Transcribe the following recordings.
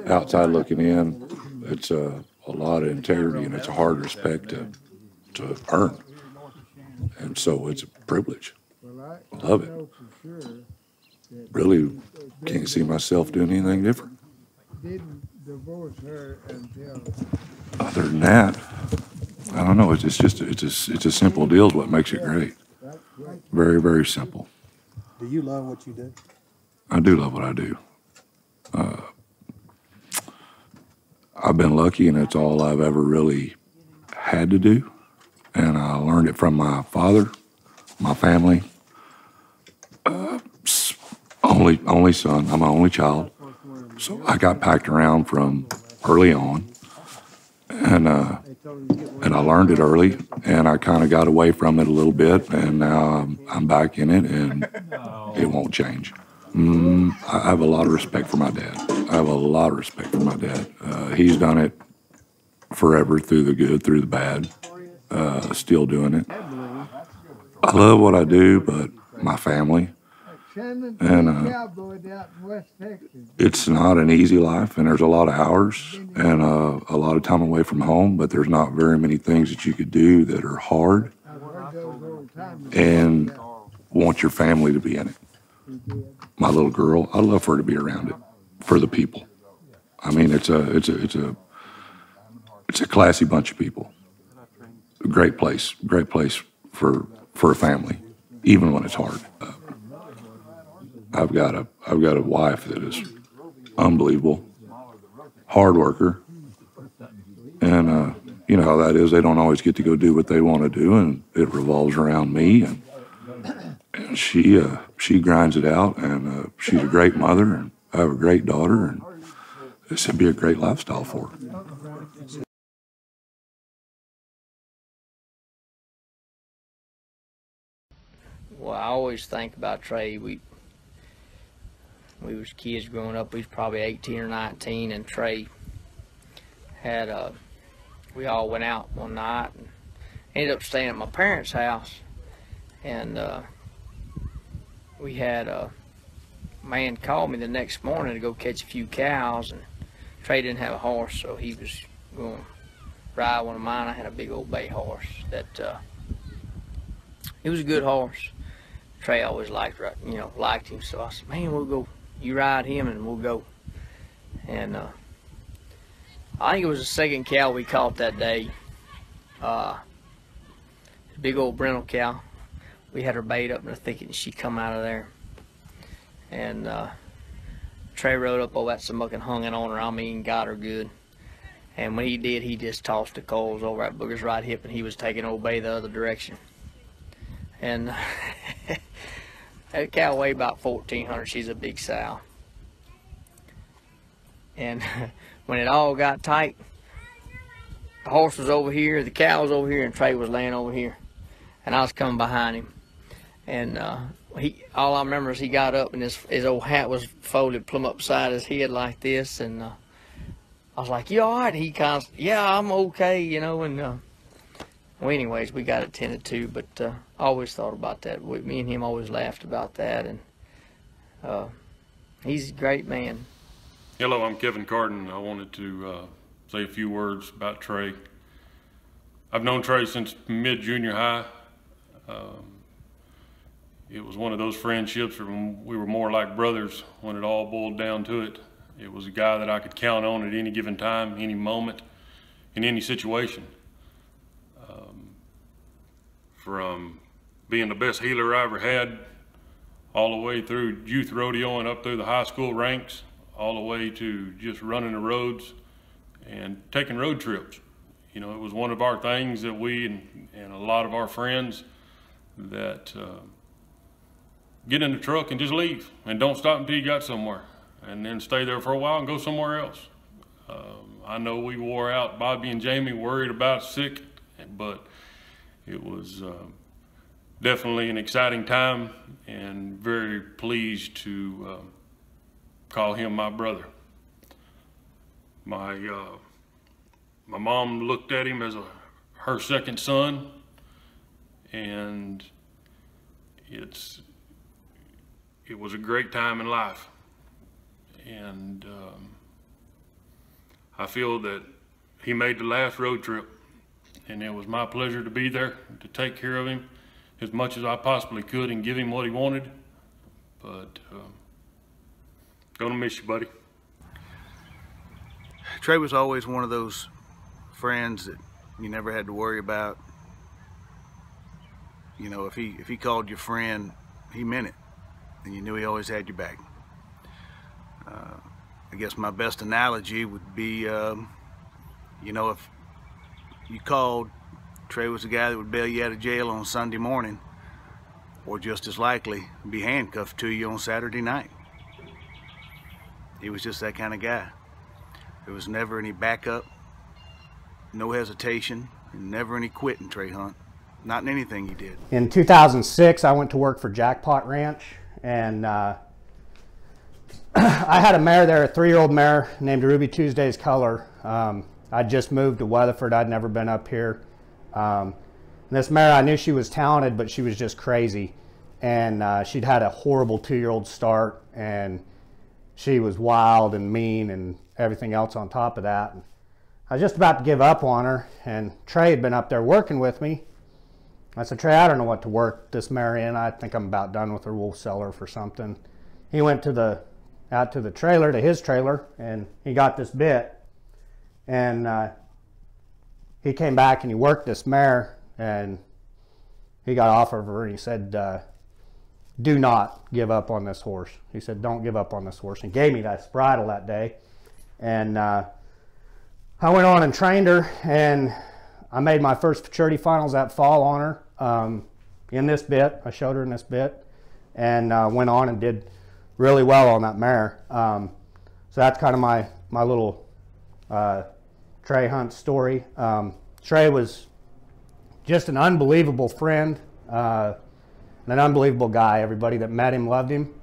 outside looking in, it's a lot of integrity and it's a hard respect to earn. And so it's a privilege. I love it. Really can't see myself doing anything different. Other than that, I don't know. It's just it's a simple deal is what makes it great. Very, very simple. Do you love what you do? I do love what I do. I've been lucky, and it's all I've ever really had to do. And I learned it from my father, my family. Only son. I'm my only child, so I got packed around from early on, and I learned it early, and I kind of got away from it a little bit, and now I'm back in it, and it won't change. I have a lot of respect for my dad. I have a lot of respect for my dad. He's done it forever, through the good, through the bad. Still doing it. I love what I do, but my family, and it's not an easy life, and there's a lot of hours and a lot of time away from home, but there's not very many things that you could do that are hard and want your family to be in it. My little girl, I'd love for her to be around it, for the people. I mean, it's a classy bunch of people. A great place for a family, even when it's hard. I've got a wife that is unbelievable, hard worker, and you know how that is. They don't always get to go do what they want to do, and it revolves around me. And she grinds it out, and she's a great mother, and I have a great daughter, and this would be a great lifestyle for her. Well, I always think about Trey. We was kids growing up. We was probably 18 or 19, and Trey had we all went out one night and ended up staying at my parents' house, and we had a man call me the next morning to go catch a few cows, and Trey didn't have a horse, so he was going to ride one of mine. I had a big old bay horse that he was a good horse. Trey always liked him, so I said, man, we'll go, you ride him and we'll go. And I think it was the second cow we caught that day. Big old brindle cow. We had her bait up in the thicket and she come out of there. And Trey rode up over that stomach and hung it on her. I mean, got her good. And when he did, he just tossed the coals over at Booger's right hip, and he was taking old Bay the other direction. And that cow weighed about 1,400. She's a big sow. And when it all got tight, the horse was over here, the cow was over here, and Trey was laying over here. And I was coming behind him. And all I remember is he got up, and his old hat was folded plumb upside his head like this. And I was like, you all right? He kind of, yeah, I'm okay, you know. And well, anyways, we got it tended to, but I always thought about that. Me and him always laughed about that, and he's a great man. Hello, I'm Kevin Carden. I wanted to say a few words about Trey. I've known Trey since mid-junior high. It was one of those friendships where we were more like brothers when it all boiled down to it. It was a guy that I could count on at any given time, any moment, in any situation. From being the best healer I ever had, all the way through youth rodeo and up through the high school ranks, all the way to just running the roads and taking road trips. You know, it was one of our things that we and a lot of our friends that get in the truck and just leave and don't stop until you got somewhere, and then stay there for a while and go somewhere else. I know we wore out, Bobby and Jamie worried about sick, but it was definitely an exciting time, and very pleased to call him my brother. My mom looked at him as her second son, and it was a great time in life. And I feel that he made the last road trip, and it was my pleasure to be there to take care of him as much as I possibly could and give him what he wanted. But gonna miss you, buddy. Trey was always one of those friends that you never had to worry about. You know, if he called you friend, he meant it, and you knew he always had your back. I guess my best analogy would be, you know, if you called, Trey was the guy that would bail you out of jail on Sunday morning, or just as likely be handcuffed to you on Saturday night. He was just that kind of guy. There was never any backup, no hesitation, and never any quitting, Trey Hunt. Not in anything he did. In 2006, I went to work for Jackpot Ranch, and I had a mare there, a 3-year-old mare named Ruby Tuesday's Color. I'd just moved to Weatherford. I'd never been up here. This mare, I knew she was talented, but she was just crazy. And she'd had a horrible 2-year-old start, and she was wild and mean and everything else on top of that. And I was just about to give up on her, and Trey had been up there working with me. I said, Trey, I don't know what to work this mare in. I think I'm about done with her. We'll sell her for something. He went out to the trailer, to his trailer, and he got this bit. And he came back and he worked this mare, and he got off of her, and he said, do not give up on this horse. He said, don't give up on this horse, and gave me that bridle that day. And I went on and trained her, and I made my first futurity finals that fall on her in this bit. I showed her in this bit, and went on and did really well on that mare. So that's kind of my little Trey Hunt story. Trey was just an unbelievable friend, and an unbelievable guy. Everybody that met him loved him.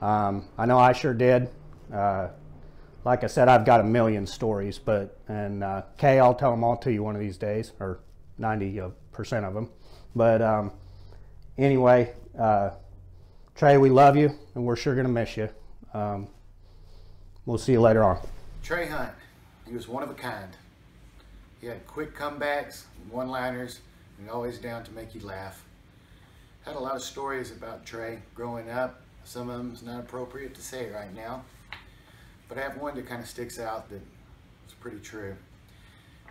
I know I sure did. Like I said, I've got a million stories, and Kay, I'll tell them all to you one of these days, or 90% of them. But anyway, Trey, we love you, and we're sure gonna miss you. We'll see you later on. Trey Hunt, he was one of a kind. He had quick comebacks, one-liners, and always down to make you laugh. Had a lot of stories about Trey growing up. Some of them is not appropriate to say right now, but I have one that kind of sticks out that is pretty true.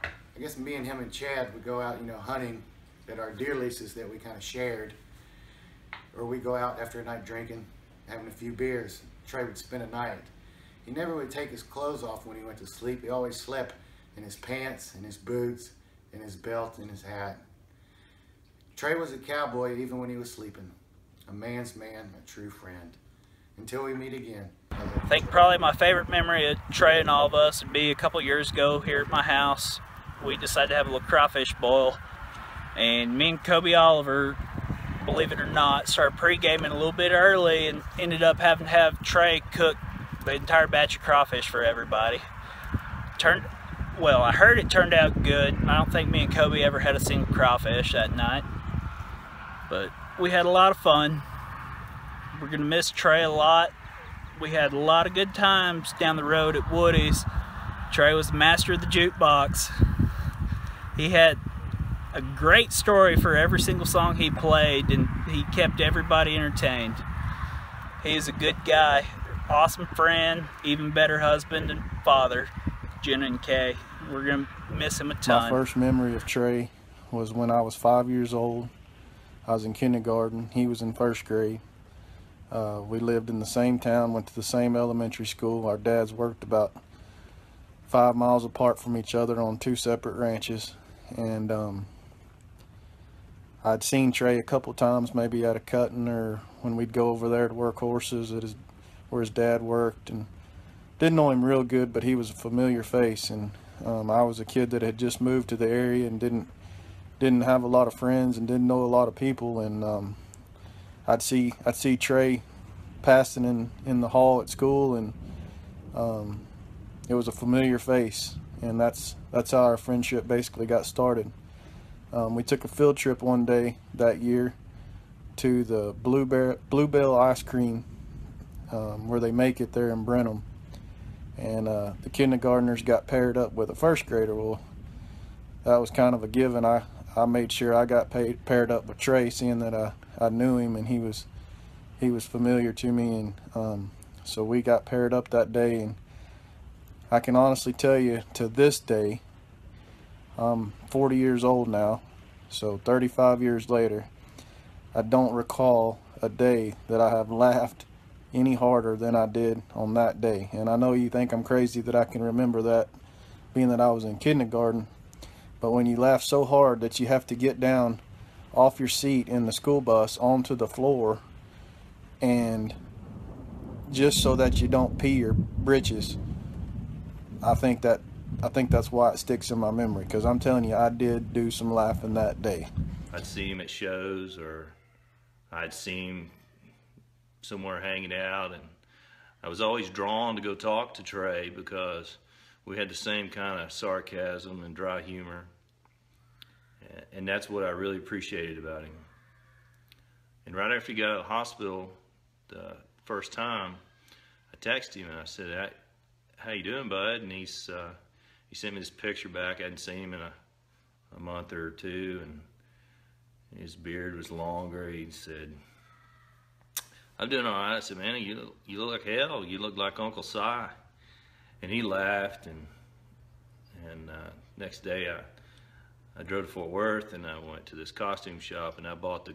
I guess me and him and Chad would go out, hunting at our deer leases that we kind of shared, or we go out after a night drinking, having a few beers. Trey would spend a night. He never would take his clothes off when he went to sleep. He always slept in his pants, in his boots, in his belt, in his hat. Trey was a cowboy even when he was sleeping. A man's man, a true friend. Until we meet again. I think probably my favorite memory of Trey and all of us would be a couple years ago here at my house. We decided to have a little crawfish boil, and me and Kobe Oliver, believe it or not, started pre-gaming a little bit early and ended up having to have Trey cook the entire batch of crawfish for everybody. Well, I heard it turned out good. I don't think me and Kobe ever had a single crawfish that night, but we had a lot of fun. We're gonna miss Trey a lot. We had a lot of good times down the road at Woody's. Trey was the master of the jukebox. He had a great story for every single song he played, and he kept everybody entertained. He's a good guy, awesome friend, even better husband and father, Jenna and Kay. We're gonna miss him a ton. My first memory of Trey was when I was 5 years old. I was in kindergarten, he was in first grade. We lived in the same town, went to the same elementary school. Our dads worked about 5 miles apart from each other on 2 separate ranches. And I'd seen Trey a couple times, maybe at a cutting or when we'd go over there to work horses at where his dad worked. And didn't know him real good, but he was a familiar face. And I was a kid that had just moved to the area and didn't have a lot of friends and didn't know a lot of people. And I'd see Trey passing in the hall at school, and it was a familiar face, and that's how our friendship basically got started. We took a field trip one day that year to the Bluebell ice cream where they make it there in Brenham, and the kindergartners got paired up with a first grader. Well, that was kind of a given. I made sure I got paired up with Trey, seeing that I knew him and he was familiar to me, and so we got paired up that day. And I can honestly tell you, to this day, I'm 40 years old now, so 35 years later, I don't recall a day that I have laughed any harder than I did on that day. And I know you think I'm crazy that I can remember that, being that I was in kindergarten, but when you laugh so hard that you have to get down off your seat in the school bus onto the floor, and just so that you don't pee your britches, I think that's why it sticks in my memory, because I'm telling you, I did do some laughing that day. I'd see him at shows, or I'd see him somewhere hanging out, and I was always drawn to go talk to Trey because we had the same kind of sarcasm and dry humor, and that's what I really appreciated about him. And right after he got out of the hospital the first time, I texted him and I said, "How you doing, bud?" And he sent me this picture back. I hadn't seen him in a month or two, and his beard was longer. He said, "I'm doing all right." I said, "Man, you look like hell. You look like Uncle Si." And he laughed, and next day I drove to Fort Worth, and I went to this costume shop, and I bought the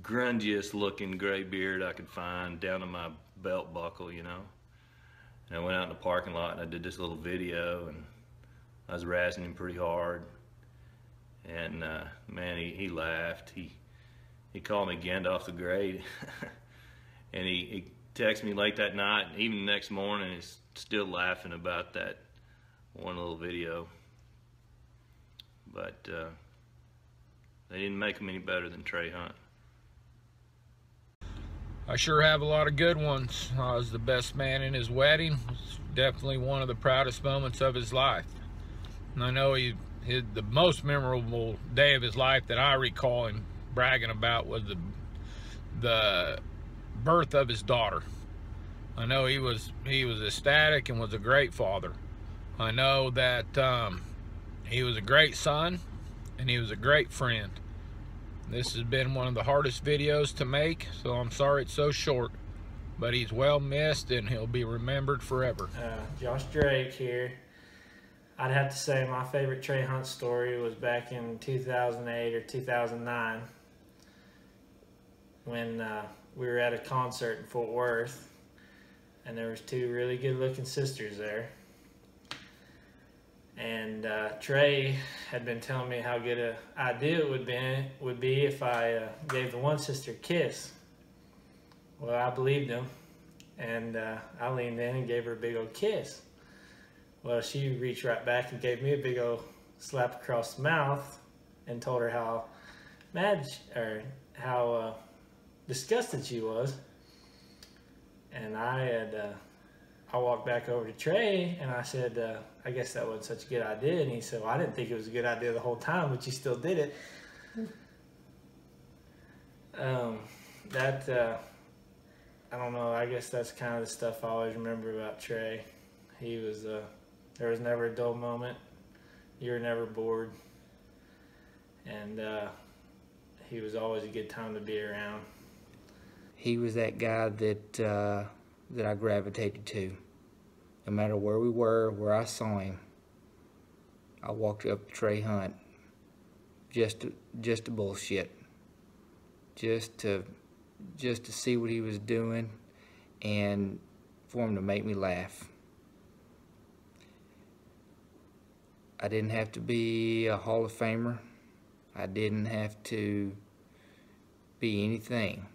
grungiest looking gray beard I could find down to my belt buckle, you know. And I went out in the parking lot and I did this little video, and I was razzing him pretty hard. And man, he laughed. He called me Gandalf the Great. And he texted me late that night, and even the next morning he's still laughing about that one little video. But they didn't make him any better than Trey Hunt. I sure have a lot of good ones. I was the best man in his wedding. It's definitely one of the proudest moments of his life. And I know the most memorable day of his life that I recall him bragging about was the birth of his daughter. I know he was ecstatic and was a great father. I know that he was a great son and he was a great friend. This has been one of the hardest videos to make, so I'm sorry it's so short, but he's well missed and he'll be remembered forever. Josh Drake here. I'd have to say my favorite Trey Hunt story was back in 2008 or 2009 when we were at a concert in Fort Worth, and there was two really good looking sisters there. And Trey had been telling me how good an idea it would be if I gave the one sister a kiss. Well, I believed him, and I leaned in and gave her a big old kiss. Well, she reached right back and gave me a big old slap across the mouth and told her how how disgusted she was. And I walked back over to Trey and I said, "I guess that wasn't such a good idea." And he said, "Well, I didn't think it was a good idea the whole time, but you still did it." I don't know, I guess that's kind of the stuff I always remember about Trey. He was, there was never a dull moment. You were never bored. And he was always a good time to be around. He was that guy that I gravitated to. No matter where we were, where I saw him, I walked up to Trey Hunt just to bullshit, just to see what he was doing, and for him to make me laugh. I didn't have to be a Hall of Famer. I didn't have to be anything.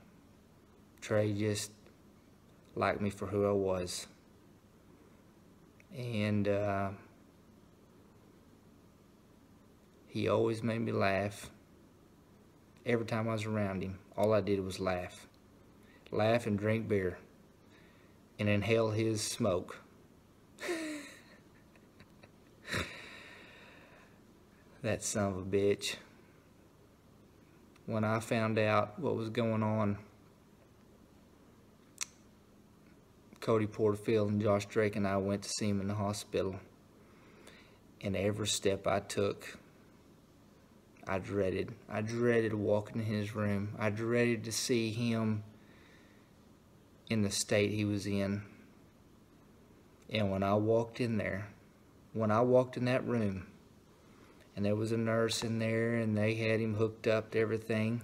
Trey just liked me for who I was. And he always made me laugh. Every time I was around him, all I did was laugh. Laugh and drink beer. And inhale his smoke. That son of a bitch. When I found out what was going on, Cody Porterfield and Josh Drake and I went to see him in the hospital. And every step I took, I dreaded. I dreaded walking in his room. I dreaded to see him in the state he was in. And when I walked in there, when I walked in that room, and there was a nurse in there, and they had him hooked up to everything,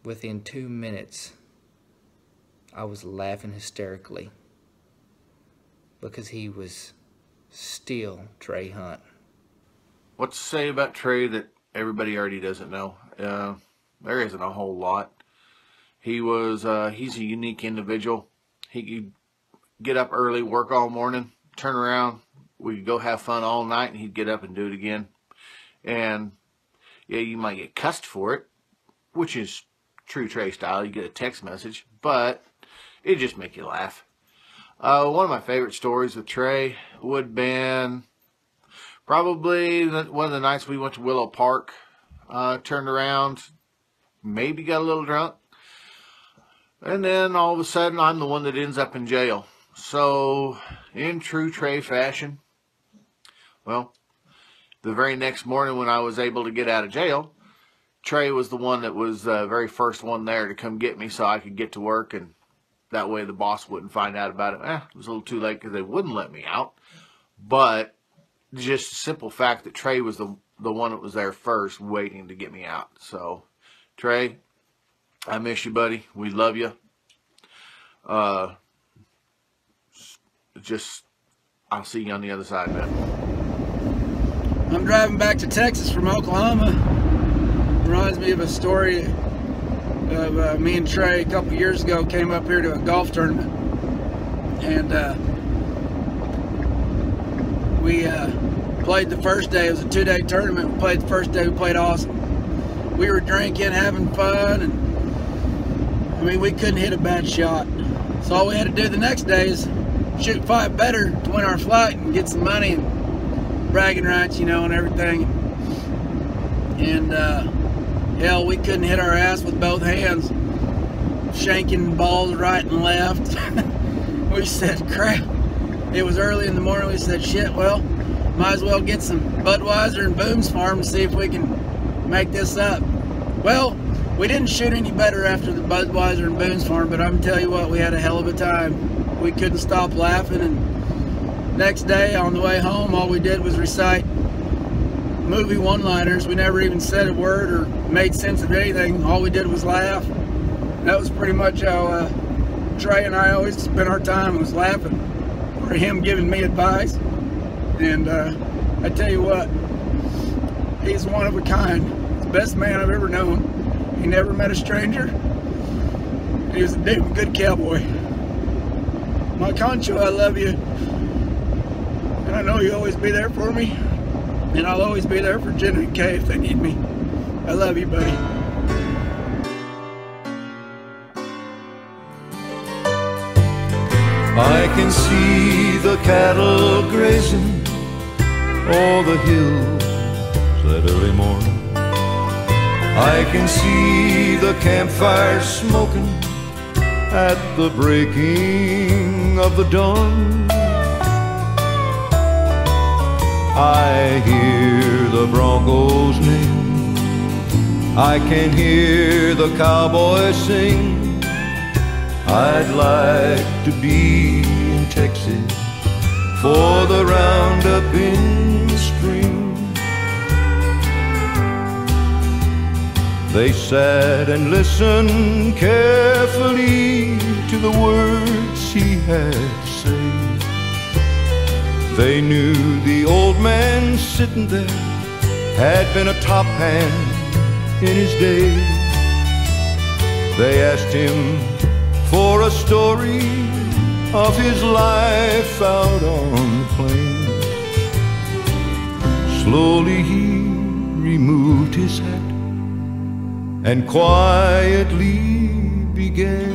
within 2 minutes, I was laughing hysterically because he was still Trey Hunt. What to say about Trey that everybody already doesn't know? There isn't a whole lot. He's a unique individual. He could get up early, work all morning, turn around, we could go have fun all night, and he'd get up and do it again. And yeah, you might get cussed for it, which is true Trey style. You get a text message, but it'd just make you laugh. One of my favorite stories with Trey would have been probably one of the nights we went to Willow Park. Turned around, maybe got a little drunk, and then all of a sudden I'm the one that ends up in jail. So in true Trey fashion, well, the very next morning when I was able to get out of jail, Trey was the one that was the very first one there to come get me so I could get to work, and that way the boss wouldn't find out about it. It was a little too late because they wouldn't let me out. But just the simple fact that Trey was the one that was there first waiting to get me out. So, Trey, I miss you, buddy. We love you. I'll see you on the other side, man. I'm driving back to Texas from Oklahoma. Reminds me of a story of me and Trey a couple years ago came up here to a golf tournament, and we played the first day. It was a 2-day tournament. We played the first day. We played awesome. We were drinking, having fun, and I mean, we couldn't hit a bad shot. So all we had to do the next day is shoot 5 better to win our flight and get some money and bragging rights, you know, and everything. And hell, we couldn't hit our ass with both hands, shanking balls right and left. We said, crap. It was early in the morning. We said, shit, well, might as well get some Budweiser and Boone's Farm and see if we can make this up. Well, we didn't shoot any better after the Budweiser and Boone's Farm, but I'm telling you what, we had a hell of a time. We couldn't stop laughing, and next day on the way home, all we did was recite movie one-liners. We never even said a word or made sense of anything. All we did was laugh. That was pretty much how Trey and I always spent our time, was laughing, or him giving me advice. And I tell you what, he's one of a kind. He's the best man I've ever known. He never met a stranger. He was a damn good cowboy. My Concho, I love you. And I know you'll always be there for me. And I'll always be there for Jen and Kay if they need me. I love you, buddy. I can see the cattle grazing o'er the hills that early morning. I can see the campfire smoking at the breaking of the dawn. I hear the Broncos name, I can hear the Cowboy sing. I'd like to be in Texas for the roundup in the spring. They sat and listened carefully to the words he had to say. They knew the old man sitting there had been a top hand in his day. They asked him for a story of his life out on the plains. Slowly he removed his hat and quietly began